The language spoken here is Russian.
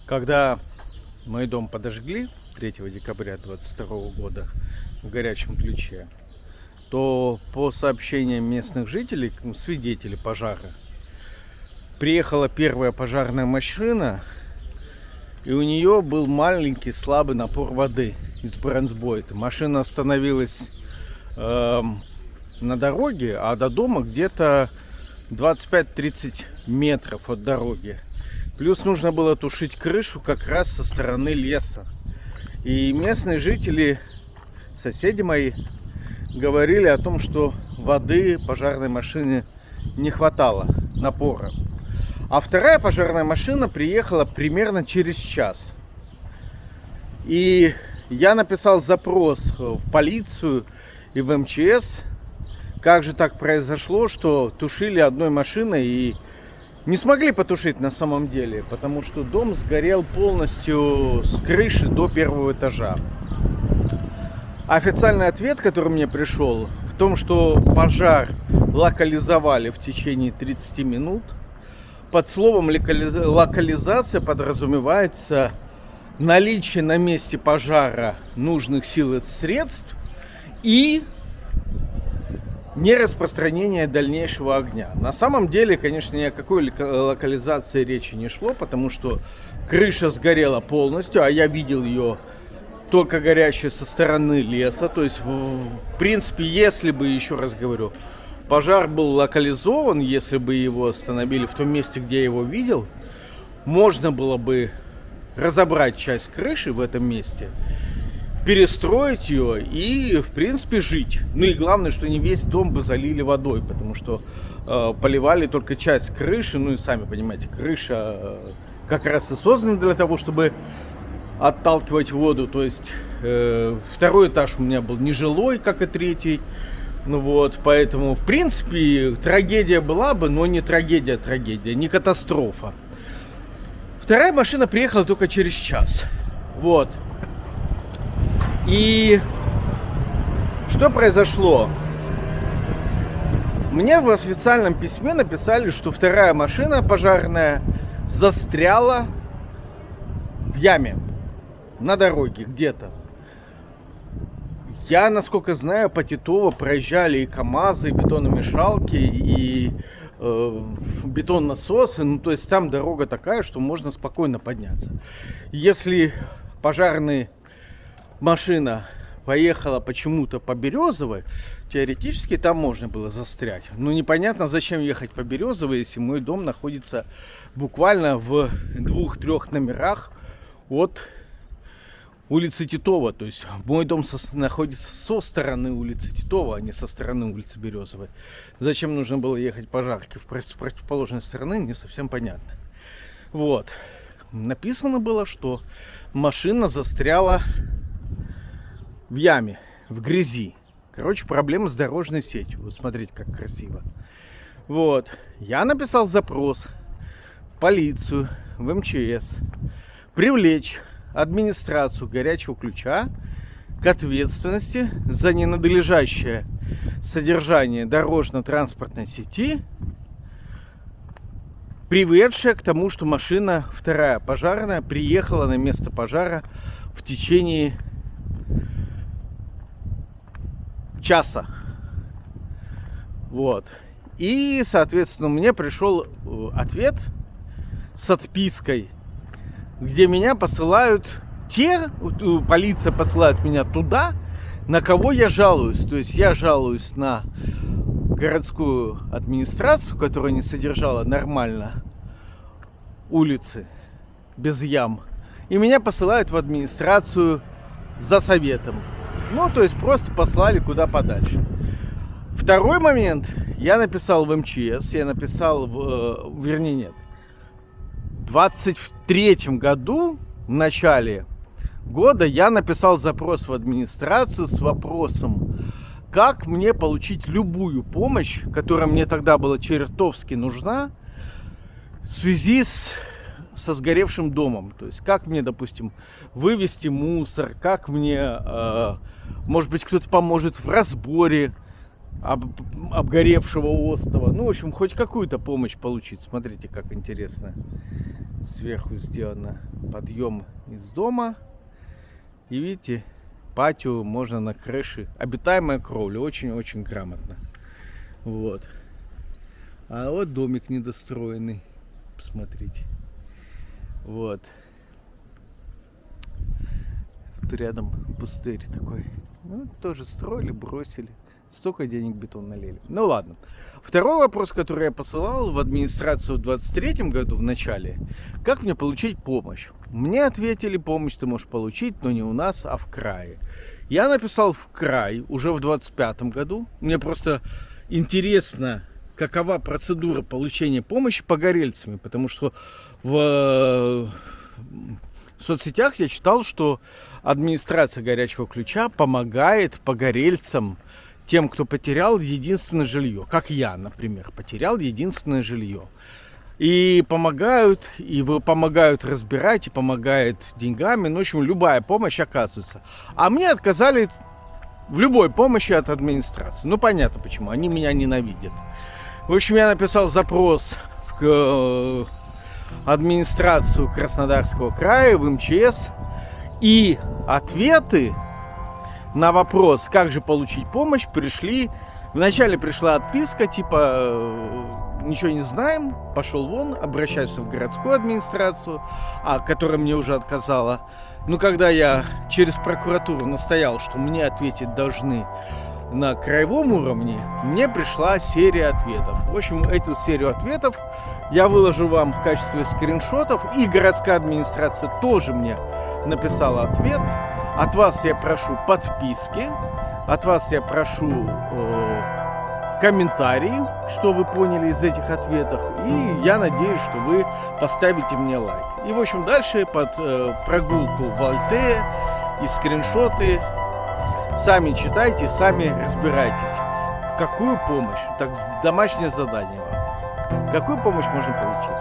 Когда мой дом подожгли 3 декабря 2022 года в горячем ключе, то по сообщениям местных жителей, свидетелей пожара, приехала первая пожарная машина, и у нее был маленький слабый напор воды из бронзбойта. Машина остановилась на дороге, а до дома где-то 25-30 метров от дороги. Плюс нужно было тушить крышу как раз со стороны леса. И местные жители, соседи мои, говорили о том, что воды пожарной машине не хватало, напора. А вторая пожарная машина приехала примерно через час. И я написал запрос в полицию и в МЧС, как же так произошло, что тушили одной машиной и не смогли потушить на самом деле, потому что дом сгорел полностью с крыши до первого этажа. Официальный ответ, который мне пришел, в том, что пожар локализовали в течение 30 минут. Под словом локализация подразумевается наличие на месте пожара нужных сил и средств и не распространение дальнейшего огня. На самом деле, конечно, ни о какой локализации речи не шло, потому что крыша сгорела полностью, а я видел ее только горящей со стороны леса. То есть, в принципе, если бы, еще раз говорю, пожар был локализован, если бы его остановили в том месте, где я его видел, можно было бы разобрать часть крыши в этом месте, перестроить ее и, в принципе, жить. Ну и главное, что не весь дом бы залили водой, потому что поливали только часть крыши. Ну и сами понимаете, крыша как раз и создана для того, чтобы отталкивать воду. То есть второй этаж у меня был нежилой, как и третий. Ну вот, поэтому, в принципе, трагедия была бы, но не трагедия, не катастрофа. Вторая машина приехала только через час. Вот. И что произошло? Мне в официальном письме написали, что вторая машина пожарная застряла в яме на дороге где-то. Я, насколько знаю, по Титово проезжали и КАМАЗы, и бетономешалки, и бетон-насосы. Ну, то есть там дорога такая, что можно спокойно подняться. Если пожарная машина поехала почему-то по Березовой, теоретически там можно было застрять. Но непонятно, зачем ехать по Березовой, если мой дом находится буквально в 2-3 номерах от улицы Титова. То есть мой дом находится со стороны улицы Титова, а не со стороны улицы Березовой. Зачем нужно было ехать по жарке с противоположной стороны, не совсем понятно. Вот. Написано было, что машина застряла в яме, в грязи. Короче, проблема с дорожной сетью. Вот смотрите, как красиво. Вот. Я написал запрос в полицию, в МЧС, привлечь администрацию горячего ключа к ответственности за ненадлежащее содержание дорожно-транспортной сети, приведшее к тому, что машина вторая пожарная приехала на место пожара в течение часа. Вот. И, соответственно, мне пришел ответ с отпиской, где меня посылают полиция посылает меня туда, на кого я жалуюсь. То есть я жалуюсь на городскую администрацию, которая не содержала нормально улицы без ям. И меня посылают в администрацию за советом. Ну, то есть просто послали куда подальше. Второй момент. Я написал в МЧС, в 23-м году, в начале года, я написал запрос в администрацию с вопросом, как мне получить любую помощь, которая мне тогда была чертовски нужна, в связи со сгоревшим домом. То есть, как мне, допустим, вывести мусор, как мне, может быть, кто-то поможет в разборе обгоревшего остова. Ну, в общем, хоть какую-то помощь получить. Смотрите, как интересно сверху сделано. подъем из дома. И видите, патио можно на крыше. Обитаемая кровля, очень-очень грамотно. Вот. А вот домик недостроенный. Посмотрите. Вот. Тут рядом пустырь такой. Ну, тоже строили, бросили. Столько денег бетон налили. Ну ладно. Второй вопрос, который я посылал в администрацию в 23-м году в начале. Как мне получить помощь? Мне ответили, помощь ты можешь получить, но не у нас, а в крае. Я написал в край уже в 25-м году. Мне просто интересно, какова процедура получения помощи погорельцами. Потому что в соцсетях я читал, что администрация горячего ключа помогает погорельцам, тем, кто потерял единственное жилье. Как я, например, потерял единственное жилье. И помогают разбирать, и помогают деньгами. Ну, в общем, любая помощь оказывается. А мне отказали в любой помощи от администрации. Ну, понятно почему. Они меня ненавидят. В общем, я написал запрос в администрацию Краснодарского края, в МЧС. И ответы на вопрос, как же получить помощь, пришли. Вначале пришла отписка, типа, ничего не знаем, пошел вон, обращайся в городскую администрацию, которая мне уже отказала. Но когда я через прокуратуру настоял, что мне ответить должны на краевом уровне, мне пришла серия ответов. В общем, эту серию ответов я выложу вам в качестве скриншотов. И городская администрация тоже мне написала ответ. От вас я прошу подписки, от вас я прошу комментарии, что вы поняли из этих ответов. И я надеюсь, что вы поставите мне лайк. И, в общем, дальше под прогулку в Альтее и скриншоты сами читайте, сами разбирайтесь. Какую помощь? Так, домашнее задание вам. Какую помощь можно получить?